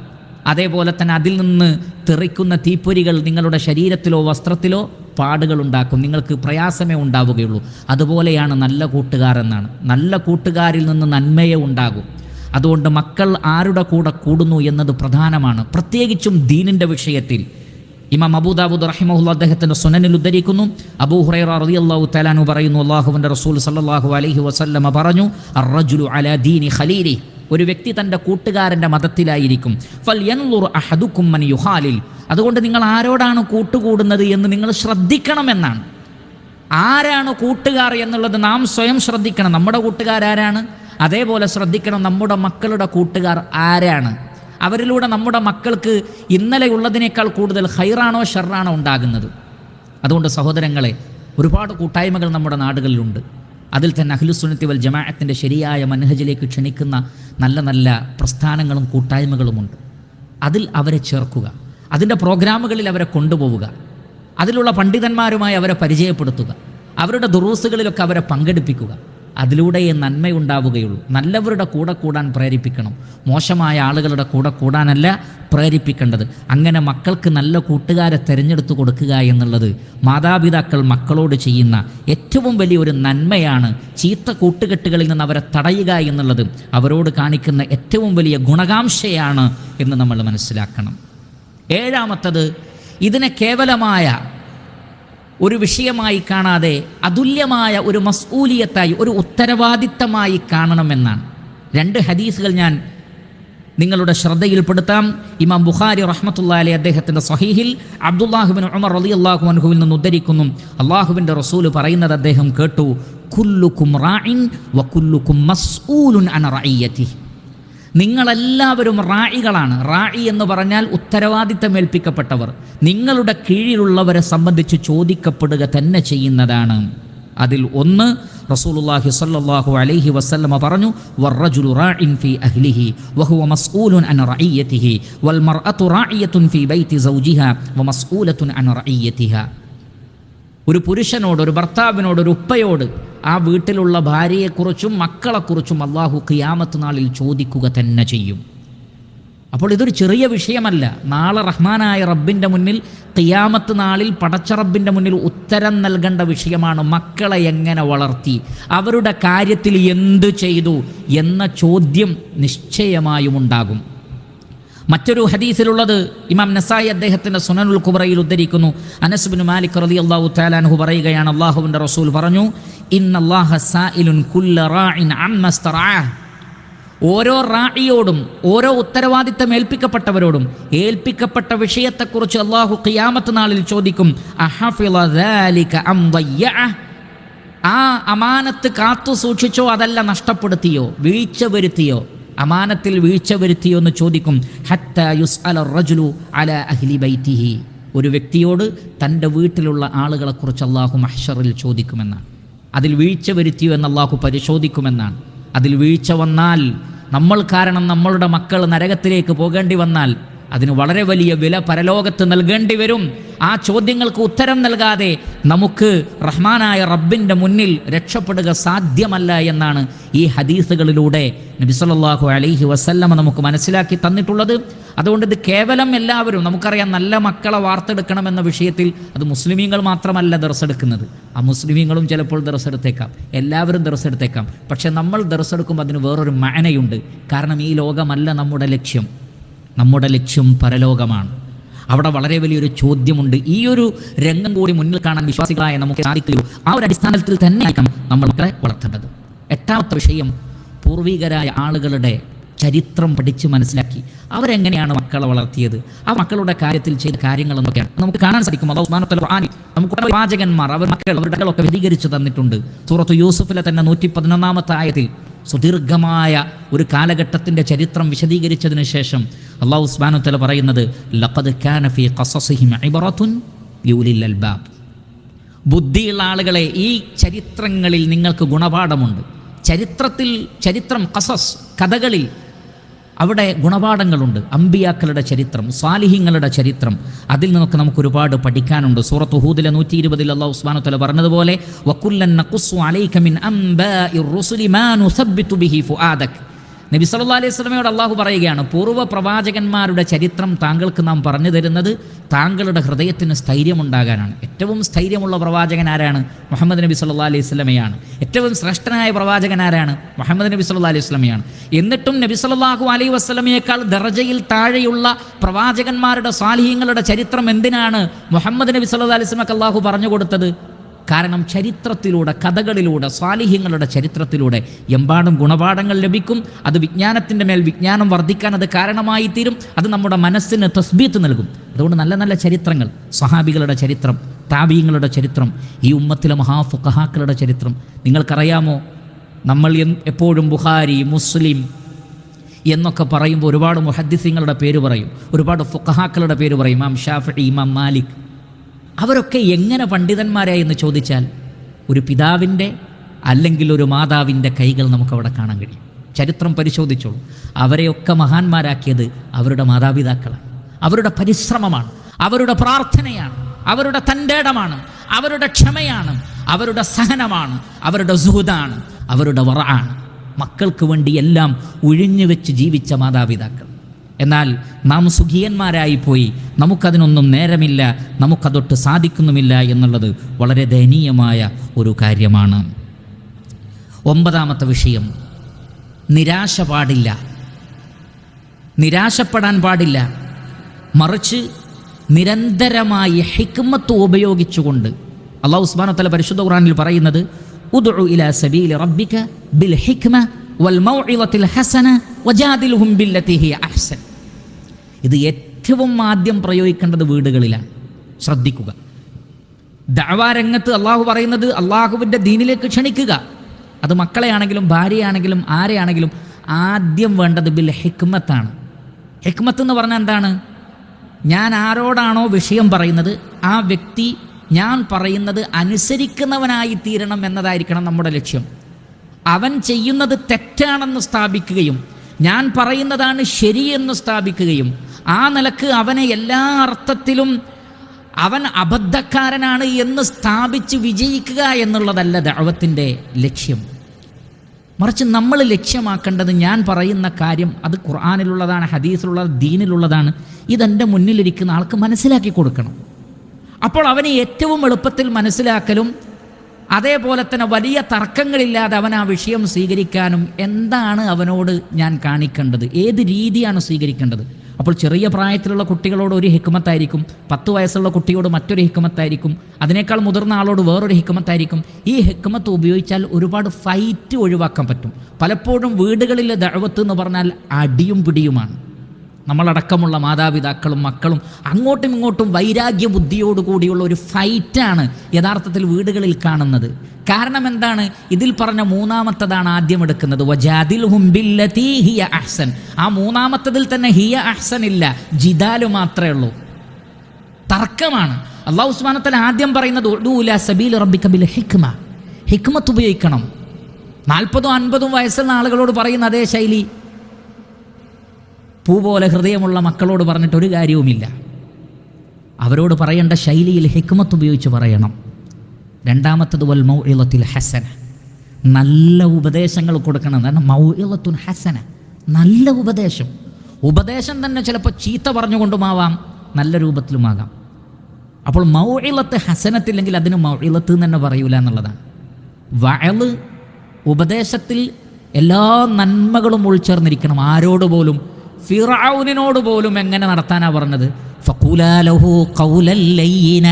അതേപോലെ തന്നെ അതിൽ നിന്ന് തെറിക്കുന്ന തീപ്പൊരികൾ നിങ്ങളുടെ ശരീരത്തിലോ വസ്ത്രത്തിലോ പാടുകളുണ്ടാക്കും, നിങ്ങൾക്ക് പ്രയാസമേ ഉണ്ടാവുകയുള്ളൂ. അതുപോലെയാണ് നല്ല കൂട്ടുകാരെന്നാണ്. നല്ല കൂട്ടുകാരിൽ നിന്ന് നന്മയെ ഉണ്ടാകും. അതുകൊണ്ട് മക്കൾ ആരുടെ കൂടെ കൂടുന്നു എന്നത് പ്രധാനമാണ്, പ്രത്യേകിച്ചും ദീനിൻ്റെ വിഷയത്തിൽ. ഇമാം അബൂ ദാവൂദ് റഹിമഹുല്ലാഹ് അദ്ദേഹത്തിൻ്റെ സുനനിൽ ഉദ്ധരിക്കുന്നു, അബൂ ഹുറൈറ റളിയല്ലാഹു തആല അൻഹു പറയുന്നു, അല്ലാഹുവിൻ്റെ റസൂൽ സല്ലല്ലാഹു അലൈഹി വസല്ലമ പറഞ്ഞു, അർറജുലു അലാ ദീനി ഖലീലി, ഒരു വ്യക്തി തൻ്റെ കൂട്ടുകാരൻ്റെ മതത്തിലായിരിക്കും. ഫൽയൻളുർ അഹദുക്കും മൻ യുഖാലിൽ, അതുകൊണ്ട് നിങ്ങൾ ആരോടാണ് കൂട്ടുകൂടുന്നത് എന്ന് നിങ്ങൾ ശ്രദ്ധിക്കണമെന്നാണ്. ആരാണ് കൂട്ടുകാർ എന്നുള്ളത് നാം സ്വയം ശ്രദ്ധിക്കണം. നമ്മുടെ കൂട്ടുകാരാരാണ്? അതേപോലെ ശ്രദ്ധിക്കണം നമ്മുടെ മക്കളുടെ കൂട്ടുകാർ ആരാണ്. അവരിലൂടെ നമ്മുടെ മക്കൾക്ക് ഇന്നലെ ഉള്ളതിനേക്കാൾ കൂടുതൽ ഖൈറാണോ ഷർറാണോ ഉണ്ടാകുന്നത്. അതുകൊണ്ട് സഹോദരങ്ങളെ, ഒരുപാട് കൂട്ടായ്മകൾ നമ്മുടെ നാടുകളിലുണ്ട്. അതിൽ തന്നെ അഹ്ലുസുന്നത്തി വൽ ജമാഅത്തിൻ്റെ ശരിയായ മനഹജിലേക്ക് ക്ഷണിക്കുന്ന നല്ല നല്ല പ്രസ്ഥാനങ്ങളും കൂട്ടായ്മകളുമുണ്ട്. അതിൽ അവരെ ചേർക്കുക, അതിൻ്റെ പ്രോഗ്രാമുകളിൽ അവരെ കൊണ്ടുപോവുക, അതിലുള്ള പണ്ഡിതന്മാരുമായി അവരെ പരിചയപ്പെടുത്തുക, അവരുടെ ദുറൂസുകളിലൊക്കെ അവരെ പങ്കെടുപ്പിക്കുക. അതിലൂടെ നന്മയുണ്ടാവുകയുള്ളൂ. നല്ലവരുടെ കൂടെ കൂടാൻ പ്രേരിപ്പിക്കണം, മോശമായ ആളുകളുടെ കൂടെ കൂടാനല്ല പ്രേരിപ്പിക്കേണ്ടത്. അങ്ങനെ മക്കൾക്ക് നല്ല കൂട്ടുകാരെ തിരഞ്ഞെടുത്ത് കൊടുക്കുക എന്നുള്ളത് മാതാപിതാക്കൾ മക്കളോട് ചെയ്യുന്ന ഏറ്റവും വലിയൊരു നന്മയാണ്. ചീത്ത കൂട്ടുകെട്ടുകളിൽ നിന്ന് അവരെ തടയുക എന്നുള്ളത് അവരോട് കാണിക്കുന്ന ഏറ്റവും വലിയ ഗുണകാംക്ഷയാണ് എന്ന് നമ്മൾ മനസ്സിലാക്കണം. ഏഴാമത്തത്, ഇതിനെ കേവലമായ ഒരു വിഷയമായി കാണാതെ അതുല്യമായ ഒരു മസ്ഊലിയത്തായി, ഒരു ഉത്തരവാദിത്തമായി കാണണമെന്നാണ്. രണ്ട് ഹദീസുകൾ ഞാൻ നിങ്ങളുടെ ശ്രദ്ധയിൽപ്പെടുത്താം. ഇമാം ബുഖാരി റഹ്മത്തുള്ളാഹി അലൈഹി അദ്ദേഹത്തിൻ്റെ സ്വഹീഹിൽ അബ്ദുല്ലാഹ് ഇബ്നു ഉമർ റളിയല്ലാഹു അൻഹുവിൽ നിന്ന് ഉദ്ധരിക്കുന്നു, അള്ളാഹുവിൻ്റെ റസൂൽ പറയുന്നത് അദ്ദേഹം കേട്ടു, കുല്ലുക്കും റാഇൻ വ കുല്ലുക്കും മസ്ഊലുൻ അൻ റഇയ്യതിഹി, നിങ്ങളെല്ലാവരും റായികളാണ്. റായി എന്ന് പറഞ്ഞാൽ ഉത്തരവാദിത്തം ഏൽപ്പിക്കപ്പെട്ടവർ. നിങ്ങളുടെ കീഴിലുള്ളവരെ സംബന്ധിച്ച് ചോദിക്കപ്പെടുക തന്നെ ചെയ്യുന്നതാണ്. അതിൽ ഒന്ന് റസൂലുള്ളാഹി സ്വല്ലല്ലാഹു അലൈഹി വസല്ലമ പറഞ്ഞു, വറജുലു റാഇൻ ഫീ അഹ്ലിഹി വഹുവ മസ്ഊലുൻ അൻ റഇയതിഹി വൽ മർഅതു റാഇയത്തുൻ ഫീ ബൈതി സൗജിഹാ വമസ്ഊലത്തുൻ അൻ റഇയതിഹാ. ഒരു പുരുഷനോട്, ഒരു ഭർത്താവിനോട്, ഒരു ഉപ്പയോട് ആ വീട്ടിലുള്ള ഭാര്യയെക്കുറിച്ചും മക്കളെക്കുറിച്ചും അള്ളാഹു ഖിയാമത്ത് നാളിൽ ചോദിക്കുക തന്നെ ചെയ്യും. അപ്പോൾ ഇതൊരു ചെറിയ വിഷയമല്ല. നാളെ റഹ്മാനായ റബ്ബിൻ്റെ മുന്നിൽ ഖിയാമത്ത് നാളിൽ പടച്ച റബ്ബിൻ്റെ മുന്നിൽ ഉത്തരം നൽകേണ്ട വിഷയമാണ്. മക്കളെ എങ്ങനെ വളർത്തി, അവരുടെ കാര്യത്തിൽ എന്തു ചെയ്തു എന്ന ചോദ്യം നിശ്ചയമായും ഉണ്ടാകും. മറ്റൊരു ഹദീസിലുള്ളത് ഇമാം നസായി അദ്ദേഹത്തിൻ്റെ സുനനുൽ കുബ്രയിൽ ഉദ്ധരിക്കുന്നു. അനസ് ബിൻ മാലിക് റളിയല്ലാഹു തആല അൻഹു പറയുകയാണ്, അല്ലാഹുവിൻ്റെ റസൂൽ പറഞ്ഞു, ഇന്നല്ലാഹ സായിലുൻ കുല്ല റാഇൻ അമ്മ സ്തറഅഹ്. ഓരോ റായിയോടും, ഓരോ ഉത്തരവാദിത്തം ഏൽപ്പിക്കപ്പെട്ടവരോടും ഏൽപ്പിക്കപ്പെട്ട വിഷയത്തെക്കുറിച്ച് അള്ളാഹു ഖിയാമത്ത് നാളിൽ ചോദിക്കും, അഹഫിള ദാലിക അം ദയ്യഅഹ്. ആ അമാനത്ത് കാത്തു സൂക്ഷിച്ചോ അതല്ല നഷ്ടപ്പെടുത്തിയോ, വീഴ്ച വരുത്തിയോ, അമാനത്തിൽ വീഴ്ച വരുത്തിയോ എന്ന് ചോദിക്കും. ഹത്താ യുസ്അല റജുലു അലാ അഹ്ലി ബൈതിഹി. ഒരു വ്യക്തിയോട് തൻ്റെ വീട്ടിലുള്ള ആളുകളെക്കുറിച്ച് അള്ളാഹു മഹ്ശറിൽ ചോദിക്കുമെന്നാണ്. അതിൽ വീഴ്ച വരുത്തിയോ എന്ന് അള്ളാഹു പരിശോധിക്കുമെന്നാണ്. അതിൽ വീഴ്ച വന്നാൽ, നമ്മൾ കാരണം നമ്മളുടെ മക്കൾ നരകത്തിലേക്ക് പോകേണ്ടി വന്നാൽ അതിന് വളരെ വലിയ വില പരലോകത്ത് നൽകേണ്ടി വരും. ആ ചോദ്യങ്ങൾക്ക് ഉത്തരം നൽകാതെ നമുക്ക് റഹ്മാനായ റബ്ബിൻ്റെ മുന്നിൽ രക്ഷപ്പെടുക സാധ്യമല്ല എന്നാണ് ഈ ഹദീസുകളിലൂടെ നബി സല്ലല്ലാഹു അലൈഹി വസല്ലമ നമുക്ക് മനസ്സിലാക്കി തന്നിട്ടുള്ളത്. അതുകൊണ്ട് ഇത് കേവലം എല്ലാവരും, നമുക്കറിയാം നല്ല മക്കളെ വാർത്തെടുക്കണമെന്ന വിഷയത്തിൽ അത് മുസ്ലിമീങ്ങൾ മാത്രമല്ല ദർസെടുക്കുന്നത്. ആ മുസ്ലിമീങ്ങളും ചിലപ്പോൾ ദർസെടുത്തേക്കാം, എല്ലാവരും ദർസെടുത്തേക്കാം. പക്ഷെ നമ്മൾ ദർസെടുക്കുമ്പോൾ അതിന് വേറൊരു മഅനയുണ്ട്. കാരണം ഈ ലോകമല്ല നമ്മുടെ ലക്ഷ്യം. നമ്മുടെ ലക്ഷ്യം പരലോകമാണ്. അവിടെ വളരെ വലിയൊരു ചോദ്യമുണ്ട്. ഈ ഒരു രംഗം കൂടി മുന്നിൽ കാണാൻ വിശ്വാസികളായ നമുക്ക് സാധിക്കുകയുള്ളൂ. ആ ഒരു അടിസ്ഥാനത്തിൽ തന്നെയായിരിക്കണം നമ്മൾ മക്കളെ വളർത്തേണ്ടത്. എട്ടാമത്തെ വിഷയം, പൂർവികരായ ആളുകളുടെ ചരിത്രം പഠിച്ച് മനസ്സിലാക്കി അവരെങ്ങനെയാണ് മക്കളെ വളർത്തിയത്, ആ മക്കളുടെ കാര്യത്തിൽ ചെയ്ത കാര്യങ്ങൾ എന്നൊക്കെയാണ് നമുക്ക് കാണാൻ സാധിക്കും. അല്ലാഹു സുബ്ഹാനഹു വ തആല ഖുർആനിൽ നമുക്ക് പ്രവാചകന്മാർ അവരുടെ മക്കളൊക്കെ വിശദീകരിച്ച് തന്നിട്ടുണ്ട്. സൂറത്ത് യൂസുഫിലെ തന്നെ 111-ാമത്തെ ആയത്തിൽ സുദീർഘമായ ഒരു കാലഘട്ടത്തിൻ്റെ ചരിത്രം വിശദീകരിച്ചതിന് ശേഷം അല്ലാഹു സുബ്ഹാനഹു വ തആല പറയുന്നത്, ലഖദ് കാന ഫീ ഖസസിഹിം ഇബ്റത്തുൻ ലിഉലിൽ അൽബാബ്. ബുദ്ധിയുള്ള ആളുകളെ, ഈ ചരിത്രങ്ങളിൽ നിങ്ങൾക്ക് ഗുണപാഠമുണ്ട്. ചരിത്രം ഖസസ്, കഥകളിൽ അവിടെ ഗുണപാഠങ്ങളുണ്ട്. അമ്പിയാക്കളുടെ ചരിത്രം, സാലിഹീങ്ങളുടെ ചരിത്രം, അതിൽ നിന്നൊക്കെ നമുക്ക് ഒരുപാട് പഠിക്കാനുണ്ട്. സൂറത്ത് ഹൂദിലെ 120 അല്ലാഹു സുബ്ഹാനഹു വ തആല പറഞ്ഞതുപോലെ, വകുല്ലൻ നഖുസ്സു അലൈക മിൻ അംബാഇർ റുസുലി മാ നുസബ്ബിതു ബിഹി ഫുആദക്. നബി സല്ലല്ലാഹു അലൈഹി വസല്ലമയോട് അള്ളാഹു പറയുകയാണ്, പൂർവ്വ പ്രവാചകന്മാരുടെ ചരിത്രം താങ്കൾക്ക് നാം പറഞ്ഞു തരുന്നത് താങ്കളുടെ ഹൃദയത്തിന് സ്ഥൈര്യമുണ്ടാകാനാണ്. ഏറ്റവും സ്ഥൈര്യമുള്ള പ്രവാചകൻ ആരാണ്? മുഹമ്മദ് നബി സല്ലല്ലാഹു അലൈഹി വസല്ലമയാണ്. ഏറ്റവും ശ്രേഷ്ഠനായ പ്രവാചകൻ ആരാണ്? മുഹമ്മദ് നബി സല്ലല്ലാഹു അലൈഹി വസല്ലമയാണ്. എന്നിട്ടും നബി സല്ലല്ലാഹു അലൈഹി വസല്ലമയേക്കാൾ ദറജയിൽ താഴെയുള്ള പ്രവാചകന്മാരുടെ, സാലിഹീങ്ങളുടെ ചരിത്രം എന്തിനാണ് മുഹമ്മദ് നബി സല്ലല്ലാഹു അലൈഹി വസല്ലമക്ക് അള്ളാഹു പറഞ്ഞു കൊടുത്തത്? കാരണം ചരിത്രത്തിലൂടെ, കഥകളിലൂടെ, സാലിഹ്യങ്ങളുടെ ചരിത്രത്തിലൂടെ എമ്പാടും ഗുണപാഠങ്ങൾ ലഭിക്കും. അത് വിജ്ഞാനത്തിൻ്റെ മേൽ വിജ്ഞാനം വർദ്ധിക്കാൻ അത് കാരണമായി തീരും. അത് നമ്മുടെ മനസ്സിന് തസ്ബീത്ത് നൽകും. അതുകൊണ്ട് നല്ല നല്ല ചരിത്രങ്ങൾ, സ്വഹാബികളുടെ ചരിത്രം, താബീങ്ങളുടെ ചരിത്രം, ഈ ഉമ്മത്തിലെ മഹാഫുഖഹാക്കളുടെ ചരിത്രം നിങ്ങൾക്കറിയാമോ? നമ്മൾ എപ്പോഴും ബുഖാരി, മുസ്ലിം എന്നൊക്കെ പറയുമ്പോൾ ഒരുപാട് മുഹദ്ദിസീങ്ങളുടെ പേര് പറയും, ഒരുപാട് ഫുഖഹാക്കളുടെ പേര് പറയും. ഇമാം ഷാഫിഈ, ഇമാം മാലിക്, അവരൊക്കെ എങ്ങനെ പണ്ഡിതന്മാരായി എന്ന് ചോദിച്ചാൽ ഒരു പിതാവിൻ്റെ അല്ലെങ്കിൽ ഒരു മാതാവിൻ്റെ കൈകൾ നമുക്കവിടെ കാണാൻ കഴിയും. ചരിത്രം പരിശോധിച്ചോളൂ. അവരെയൊക്കെ മഹാന്മാരാക്കിയത് അവരുടെ മാതാപിതാക്കളാണ്, അവരുടെ പരിശ്രമമാണ്, അവരുടെ പ്രാർത്ഥനയാണ്, അവരുടെ തൻ്റേടമാണ്, അവരുടെ ക്ഷമയാണ്, അവരുടെ സഹനമാണ്, അവരുടെ സുഹൃതാണ്, അവരുടെ വറആണ്. മക്കൾക്ക് വേണ്ടി എല്ലാം ഒഴിഞ്ഞു വെച്ച് ജീവിച്ച മാതാപിതാക്കൾ. എന്നാൽ നാം സുഖിയന്മാരായിപ്പോയി, നമുക്കതിനൊന്നും നേരമില്ല, നമുക്കതൊട്ട് സാധിക്കുന്നുമില്ല എന്നുള്ളത് വളരെ ദയനീയമായ ഒരു കാര്യമാണ്. 9-ാമത്തെ വിഷയം, നിരാശ പാടില്ല, നിരാശപ്പെടാൻ പാടില്ല. മറിച്ച് നിരന്തരമായി ഹിക്മത്ത് ഉപയോഗിച്ചുകൊണ്ട് അല്ലാഹു സുബ്ഹാനഹു വ തആല പരിശുദ്ധ ഖുർആനിൽ പറയുന്നത്, ഉദ്ഉ ഇലാ സബീലി റബ്ബിക ബിൽ ഹിക്മ വൽ മൗഇദത്തിൽ ഹസന വജാദിൽഹും ബില്ലതി ഹിയ അഹ്സൻ. ഇത് ഏറ്റവും ആദ്യം പ്രയോഗിക്കേണ്ടത് വീടുകളിലാണ്. ശ്രദ്ധിക്കുക. ദഅവാ രംഗത്ത് അള്ളാഹു പറയുന്നത് അള്ളാഹുവിൻ്റെ ദീനിലേക്ക് ക്ഷണിക്കുക. അത് മക്കളെയാണെങ്കിലും ഭാര്യയാണെങ്കിലും ആരെയാണെങ്കിലും ആദ്യം വേണ്ടത് ബിൽ ഹിക്മത്താണ്. ഹിക്മത്ത് എന്ന് പറഞ്ഞാൽ എന്താണ്? ഞാൻ ആരോടാണോ വിഷയം പറയുന്നത് ആ വ്യക്തി ഞാൻ പറയുന്നത് അനുസരിക്കുന്നവനായി തീരണം എന്നതായിരിക്കണം നമ്മുടെ ലക്ഷ്യം. അവൻ ചെയ്യുന്നത് തെറ്റാണെന്ന് സ്ഥാപിക്കുകയും ഞാൻ പറയുന്നതാണ് ശരിയെന്ന് സ്ഥാപിക്കുകയും ആ നിലക്ക് അവനെ എല്ലാ അർത്ഥത്തിലും അവൻ അബദ്ധക്കാരനാണ് എന്ന് സ്ഥാപിച്ച് വിജയിക്കുക എന്നുള്ളതല്ല ദഅവത്തിൻ്റെ ലക്ഷ്യം. മറിച്ച് നമ്മൾ ലക്ഷ്യമാക്കേണ്ടത് ഞാൻ പറയുന്ന കാര്യം അത് ഖുർആനിലുള്ളതാണ്, ഹദീസിലുള്ളത്, ദീനിലുള്ളതാണ്. ഇതെൻ്റെ മുന്നിലിരിക്കുന്ന ആൾക്ക് മനസ്സിലാക്കി കൊടുക്കണം. അപ്പോൾ അവന് ഏറ്റവും എളുപ്പത്തിൽ മനസ്സിലാക്കലും അതേപോലെ തന്നെ വലിയ തർക്കങ്ങളില്ലാതെ അവൻ ആ വിഷയം സ്വീകരിക്കാനും എന്താണ് അവനോട് ഞാൻ കാണിക്കേണ്ടത്, ഏത് രീതിയാണ് സ്വീകരിക്കേണ്ടത്. അപ്പോൾ ചെറിയ പ്രായത്തിലുള്ള കുട്ടികളോട് ഒരു ഹിക്മത്തായിരിക്കും, 10 വയസ്സുള്ള കുട്ടിയോട് മറ്റൊരു ഹിക്മത്തായിരിക്കും, അതിനേക്കാൾ മുതിർന്ന ആളോട് വേറൊരു ഹിക്മത്തായിരിക്കും. ഈ ഹിക്മത്ത് ഉപയോഗിച്ചാൽ ഒരുപാട് ഫൈറ്റ് ഒഴിവാക്കാൻ പറ്റും. പലപ്പോഴും വീടുകളിലെ ദഅവത്ത് എന്ന് പറഞ്ഞാൽ അടിയും പിടിയുമാണ്. നമ്മളടക്കമുള്ള മാതാപിതാക്കളും മക്കളും അങ്ങോട്ടും ഇങ്ങോട്ടും വൈരാഗ്യ ബുദ്ധിയോടുകൂടിയുള്ള ഒരു ഫൈറ്റാണ് യഥാർത്ഥത്തിൽ വീടുകളിൽ കാണുന്നത്. കാരണം എന്താണ്? ഇതിൽ പറഞ്ഞ മൂന്നാമത്തതാണ് ആദ്യം എടുക്കുന്നത്, വജാദിൽഹും ബില്ലതീ ഹിയ അഹ്സൻ. ആ മൂന്നാമത്തതിൽ തന്നെ ഹിയ അഹ്സൻ ഇല്ല, ജിദാലു മാത്രമേ ഉള്ളൂ, തർക്കമാണ്. അല്ലാഹു സുബ്ഹാനഹു വ തആല ആദ്യം പറയുന്നത് ഉദൂ ഇലാ സബീലി റബ്ബിക ബിൽ ഹിക്മ, ഹിക്മത്ത് ഉപയോഗിക്കണം. 40-50 വയസ്സുള്ള ആളുകളോട് പറയുന്ന അതേ ശൈലി പൂ പോലെ ഹൃദയമുള്ള മക്കളോട് പറഞ്ഞിട്ട് ഒരു കാര്യവുമില്ല. അവരോട് പറയേണ്ട ശൈലിയിൽ ഹിക്മത്ത് ഉപയോഗിച്ച് പറയണം. രണ്ടാമത്തത് വൽ മൗഇളത്തുൽ ഹസന, നല്ല ഉപദേശങ്ങൾ കൊടുക്കണം. കാരണം മൗഇളത്തുൻ ഹസന, നല്ല ഉപദേശം. ഉപദേശം തന്നെ ചിലപ്പോൾ ചീത്ത പറഞ്ഞുകൊണ്ടുമാവാം, നല്ല രൂപത്തിലുമാകാം. അപ്പോൾ മൗഇളത്ത് ഹസനത്തില്ലെങ്കിൽ അതിന് മൗഇളത്ത് എന്ന് തന്നെ പറയൂല എന്നുള്ളതാണ്. വഅള്, ഉപദേശത്തിൽ എല്ലാ നന്മകളും ഉൾച്ചേർന്നിരിക്കണം. ആരോട് പോലും, ഫിർഔനിനോട് പോലും എങ്ങനെ നടത്താനാ പറഞ്ഞത്? ഫഖൂലാ ലഹു ഖൗലൻ ലയ്യിന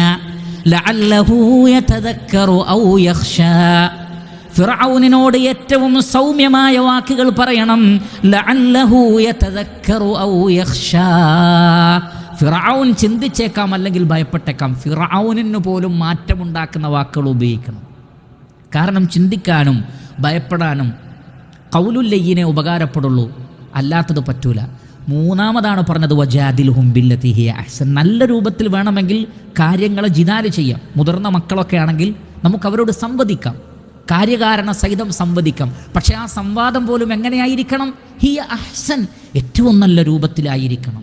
ലഅല്ലഹു യതദക്കറു ഔ യഖ്ശാ. ഫിർഔനിനോട് ഏറ്റവും സൗമ്യമായ വാക്കുകൾ പറയണം. ലഅല്ലഹു യതദക്കറു ഔ യഖ്ശാ. ഫിർഔൻ ചിന്തിച്ചേക്കാം, അല്ലെങ്കിൽ ഭയപ്പെട്ടേക്കാം. ഫിർഔനിന് പോലും മാറ്റമുണ്ടാക്കുന്ന വാക്കുകൾ ഉപയോഗിക്കണം. കാരണം ചിന്തിക്കാനും ഭയപ്പെടാനും ഖൗലുൽ ലയ്യിനെ ഉപകാരപ്പെടുള്ളൂ, അല്ലാത്തത് പറ്റൂല. മൂന്നാമതാണ് പറഞ്ഞത് വജാദിൽഹും ബില്ലതീ ഹിയ അഹ്സൻ. നല്ല രൂപത്തിൽ വേണമെങ്കിൽ കാര്യങ്ങളെ ജിദാല് ചെയ്യാം. മുതിർന്ന മക്കളൊക്കെ ആണെങ്കിൽ നമുക്ക് അവരോട് സംവദിക്കാം, കാര്യകാരണ സഹിതം സംവദിക്കാം. പക്ഷേ ആ സംവാദം പോലും എങ്ങനെയായിരിക്കണം? ഹിയ അഹ്സൻ, ഏറ്റവും നല്ല രൂപത്തിലായിരിക്കണം.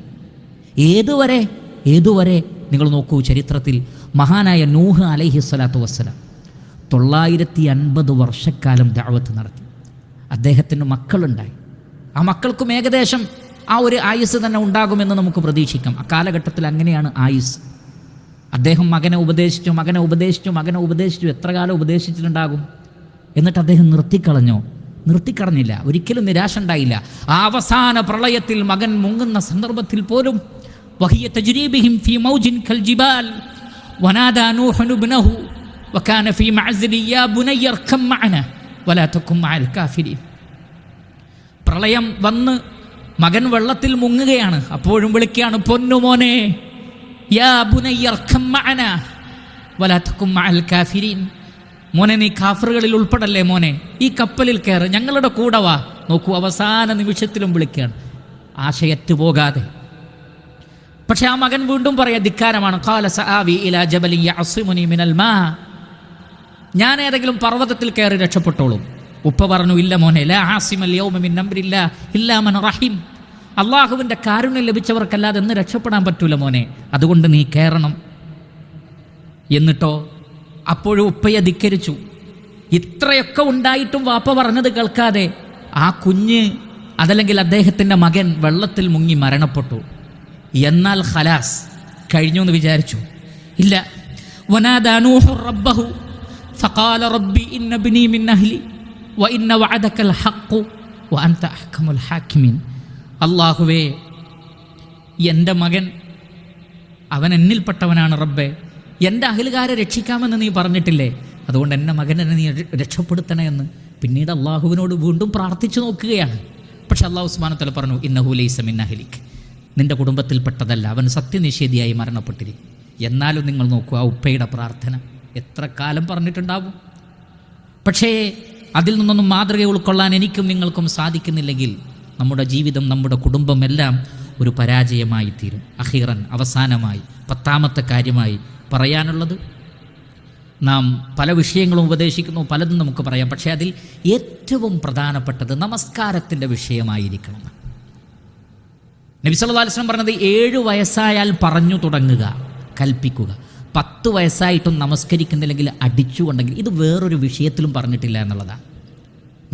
ഏതുവരെ നിങ്ങൾ നോക്കൂ, ചരിത്രത്തിൽ മഹാനായ നൂഹ് അലൈഹിസ്സലാത്തു വസ്സലാം 950 വർഷക്കാലം ദഅവത്ത് നടത്തി. അദ്ദേഹത്തിന് മക്കളുണ്ടായി. ആ മക്കൾക്കും ഏകദേശം ആ ഒരു ആയുസ് തന്നെ ഉണ്ടാകുമെന്ന് നമുക്ക് പ്രതീക്ഷിക്കാം. ആ കാലഘട്ടത്തിൽ അങ്ങനെയാണ് ആയുസ്. അദ്ദേഹം മകനെ ഉപദേശിച്ചു എത്ര കാലം ഉപദേശിച്ചിട്ടുണ്ടാകും? എന്നിട്ട് അദ്ദേഹം നിർത്തിക്കളഞ്ഞില്ല. ഒരിക്കലും നിരാശ ഉണ്ടായില്ല. ആ അവസാന പ്രളയത്തിൽ മകൻ മുങ്ങുന്ന സന്ദർഭത്തിൽ പോലും വഹിയ തജ്രീബിഹിം ഫീ മൗജിൻ കൽ ജിബാൽ വനാദാ നൂഹു ഇബ്നഹു വകാന ഫീ മഅ്സിലി യാ ബുനയ്യ ഇർകം മഅനാ വലാ തകും മഅൽ കാഫിരീൻ. പ്രളയം വന്ന് മകൻ വെള്ളത്തിൽ മുങ്ങുകയാണ്. അപ്പോഴും വിളിക്കുകയാണ്, പൊന്നുമോനെ, യാ ബുനയ്യ ഇർകം മഅനാ വലാ തകും മഅൽ കാഫിരീൻ. മോനെ, നീ കാഫറുകളിൽ ഉൾപ്പെടല്ലേ മോനെ, ഈ കപ്പലിൽ കയറ്, ഞങ്ങളുടെ കൂടെ വാ. നോക്കൂ, അവസാന നിമിഷത്തിലും വിളിക്കുകയാണ്, ആശയറ്റു പോകാതെ. പക്ഷെ ആ മകൻ വീണ്ടും പറയാ, ധിക്കാരമാണ്. ഖാല സആവി ഇലാ ജബലിൻ യഅസിമുനി മിനൽ മാ. ഞാൻ ഏതെങ്കിലും പർവ്വതത്തിൽ കയറി രക്ഷപ്പെട്ടോളും. ഉപ്പ പറഞ്ഞു, ഇല്ല മോനെ, ലാ ആസിമൽ യൗമ മിൻ അംരില്ലാ ഇല്ലാ മൻ റഹിം. അള്ളാഹുവിൻ്റെ കാരുണ്യം ലഭിച്ചവർക്കല്ലാതെ എന്ന് രക്ഷപ്പെടാൻ പറ്റൂല മോനെ, അതുകൊണ്ട് നീ കയറണം. എന്നിട്ടോ അപ്പോഴും ഉപ്പയെ ധിക്കരിച്ചു. ഇത്രയൊക്കെ ഉണ്ടായിട്ടും വാപ്പ പറഞ്ഞത് കേൾക്കാതെ ആ കുഞ്ഞ്, അതല്ലെങ്കിൽ അദ്ദേഹത്തിൻ്റെ മകൻ വെള്ളത്തിൽ മുങ്ങി മരണപ്പെട്ടു. എന്നാൽ ഖലാസ് കഴിഞ്ഞു എന്ന് വിചാരിച്ചു. ഇല്ല. വനാദാ നൂഹു റബ്ബഹു ഫഖാല റബ്ബി ഇന്ന ഇബ്നി മിൻ അഹ്ലി വഇന്ന വഅദകൽ ഹഖ് വഅൻത അഹ്കമുൽ ഹാക്കിമീൻ. അല്ലാഹുവേ, എൻ്റെ മകൻ അവൻ എന്നിൽപ്പെട്ടവനാണ് റബ്ബേ, എൻ്റെ അഹ്ലുകാരെ രക്ഷിക്കാമെന്ന് നീ പറഞ്ഞിട്ടില്ലേ, അതുകൊണ്ട് എൻ്റെ മകനെ നീ രക്ഷപ്പെടുത്തണേ എന്ന് പിന്നീട് അള്ളാഹുവിനോട് വീണ്ടും പ്രാർത്ഥിച്ചു നോക്കുകയാണ്. പക്ഷെ അല്ലാഹു സുബ്ഹാനഹു വ തആല പറഞ്ഞു, ഇന്നഹു ലൈസ മിൻ അഹ്ലിക്, നിൻ്റെ കുടുംബത്തിൽപ്പെട്ടതല്ല, അവൻ സത്യനിഷേധിയായി മരണപ്പെട്ടിരിക്കും. എന്നാലും നിങ്ങൾ നോക്കൂ, ആ ഉപ്പയുടെ പ്രാർത്ഥന എത്ര കാലം പറഞ്ഞിട്ടുണ്ടാവും. പക്ഷേ അതിൽ നിന്നൊന്നും മാതൃക ഉൾക്കൊള്ളാൻ എനിക്കും നിങ്ങൾക്കും സാധിക്കുന്നില്ലെങ്കിൽ നമ്മുടെ ജീവിതം, നമ്മുടെ കുടുംബം എല്ലാം ഒരു പരാജയമായി തീരും. അഖീറൻ, അവസാനമായി 10ാമത്തെ കാര്യമായി പറയാനുള്ളത്, നാം പല വിഷയങ്ങളും ഉപദേശിക്കുന്നു, പലതും നമുക്ക് പറയാം. പക്ഷേ അതിൽ ഏറ്റവും പ്രധാനപ്പെട്ടത് നമസ്കാരത്തിൻ്റെ വിഷയമായിരിക്കണം. നബി സല്ലല്ലാഹു അലൈഹി വസല്ലം പറഞ്ഞത് 7 വയസ്സായാൽ പറഞ്ഞു തുടങ്ങുക, കൽപ്പിക്കുക. 10 വയസ്സായിട്ടും നമസ്കരിക്കുന്നില്ലെങ്കിൽ അടിച്ചുകൊണ്ടെങ്കിൽ, ഇത് വേറൊരു വിഷയത്തിലും പറഞ്ഞിട്ടില്ല എന്നുള്ളതാണ്.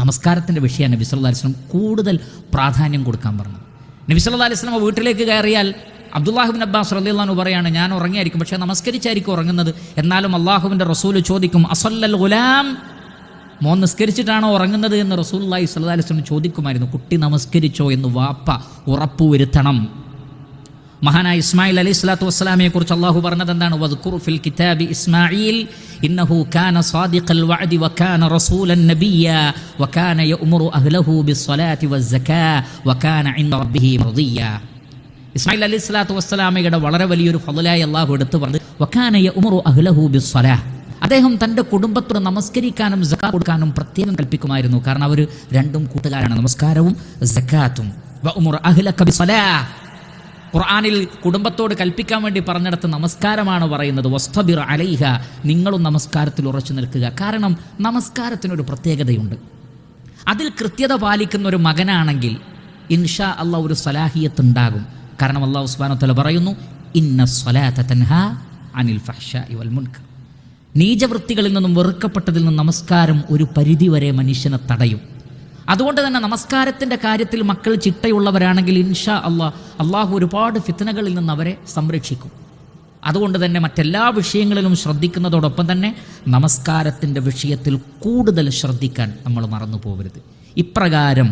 നമസ്കാരത്തിൻ്റെ വിഷയമാണ് നബി സല്ലല്ലാഹു അലൈഹി വസല്ലം കൂടുതൽ പ്രാധാന്യം കൊടുക്കാൻ പറഞ്ഞത്. നബി സല്ലല്ലാഹു അലൈഹി വസല്ലം വീട്ടിലേക്ക് കയറിയാൽ അബ്ദുല്ലാഹ് ഇബ്നു അബ്ബാസ് റളിയല്ലാഹു അൻഹു പറയാണ്, ഞാൻ ഉറങ്ങിയായിരിക്കും, പക്ഷേ നമസ്കരിച്ചായിരിക്കും ഉറങ്ങുന്നത്. എന്നാലും അള്ളാഹുവിൻ്റെ റസൂൽ ചോദിക്കും, അസല്ലൽ ഗുലാം, മോൻ നിസ്കരിച്ചിട്ടാണോ ഉറങ്ങുന്നത് എന്ന് റസൂലുള്ളാഹി സ്വല്ലല്ലാഹു അലൈഹി വസല്ലം ചോദിക്കുമായിരുന്നു. കുട്ടി നമസ്കരിച്ചോ എന്ന് വാപ്പ ഉറപ്പുവരുത്തണം. മഹാനായ ഇസ്മായിൽ അലൈഹി സ്വലാത്തു വസ്സലാമയെ കുറിച്ച് അള്ളാഹു പറഞ്ഞത് എന്താണ്? വദ്കുർ ഫിൽ കിതാബി ഇസ്മായിൽ ഇന്നഹു കാന സാദിഖൽ വഅദി വകാന റസൂലൻ നബിയ്യ വകാന യഅ്മുറു അഹ്ലഹു ബിസ്സലാത്തി വസ്സകാ വകാന ഇൻദ റബ്ബിഹി മർദിയ്യ. ഇസ്മായിൽ അലൈഹി സ്വലാത്തു വസ്സലാമയുടെ വളരെ വലിയൊരു ഫളലായി അള്ളാഹു എടുത്തു പറഞ്ഞു, വകാന യഅ്മുറു അഹ്ലഹു ബിസ്സലാ. അദ്ദേഹം തൻ്റെ കുടുംബത്തോട് നമസ്കരിക്കാനും സക്കാത്ത് കൊടുക്കാനും പ്രത്യേകം കൽപ്പിക്കുമായിരുന്നു. കാരണം അവർ രണ്ടും കൂട്ടുകാരാണ്, നമസ്കാരവും സക്കാത്തും. വഅ്മുർ അഹ്ലക ബിസ്സലാ, ഖുർആനിൽ കുടുംബത്തോട് കൽപ്പിക്കാൻ വേണ്ടി പറഞ്ഞിടത്ത് നമസ്കാരമാണ് പറയുന്നത്. വസ്തബിർ അലൈഹ, നിങ്ങളും നമസ്കാരത്തിൽ ഉറച്ചു നിൽക്കുക. കാരണം നമസ്കാരത്തിനൊരു പ്രത്യേകതയുണ്ട്. അതിൽ കൃത്യത പാലിക്കുന്ന ഒരു മകനാണെങ്കിൽ ഇൻഷാ അല്ലാഹ് ഒരു സലാഹിയത്ത് ഉണ്ടാകും. കാരണം അല്ലാഹു സുബ്ഹാനഹു വ തആല പറയുന്നു, ഇന്ന സ്വലാത്ത തൻഹാ അനിൽ ഫഹ്ശാഇ വൽ മുൻകർ. നീചവൃത്തികളിൽ നിന്നും വെറുക്കപ്പെട്ടതിൽ നിന്നും നമസ്കാരം ഒരു പരിധിവരെ മനുഷ്യനെ തടയും. അതുകൊണ്ട് തന്നെ നമസ്കാരത്തിൻ്റെ കാര്യത്തിൽ മക്കൾ ചിട്ടയുള്ളവരാണെങ്കിൽ ഇൻഷാ അള്ളാഹു ഒരുപാട് ഫിത്നകളിൽ നിന്ന് അവരെ സംരക്ഷിക്കും. അതുകൊണ്ട് തന്നെ മറ്റെല്ലാ വിഷയങ്ങളിലും ശ്രദ്ധിക്കുന്നതോടൊപ്പം തന്നെ നമസ്കാരത്തിൻ്റെ വിഷയത്തിൽ കൂടുതൽ ശ്രദ്ധിക്കാൻ നമ്മൾ മറന്നു പോകരുത്. ഇപ്രകാരം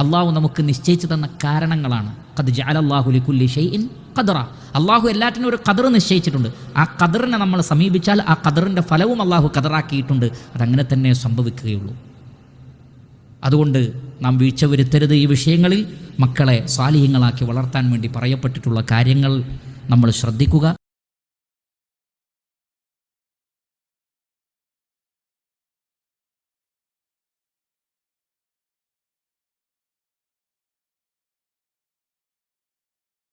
അള്ളാഹു നമുക്ക് നിശ്ചയിച്ചു തന്ന കാരണങ്ങളാണ്. ഖദ് ജഅലല്ലാഹു ലികുല്ലി ഷൈഇൻ ഖദറ, അള്ളാഹു എല്ലാറ്റിനും ഒരു ഖദർ നിശ്ചയിച്ചിട്ടുണ്ട്. ആ ഖദറിനെ നമ്മൾ സമീപിച്ചാൽ ആ ഖദറിൻ്റെ ഫലവും അള്ളാഹു ഖദറാക്കിയിട്ടുണ്ട്. അതങ്ങനെ തന്നെ സംഭവിക്കുകയുള്ളൂ. അതുകൊണ്ട് നാം വീഴ്ച വരുത്തരുത്. ഈ വിഷയങ്ങളിൽ മക്കളെ സാലിഹ്യങ്ങളാക്കി വളർത്താൻ വേണ്ടി പറയപ്പെട്ടിട്ടുള്ള കാര്യങ്ങൾ നമ്മൾ ശ്രദ്ധിക്കുക.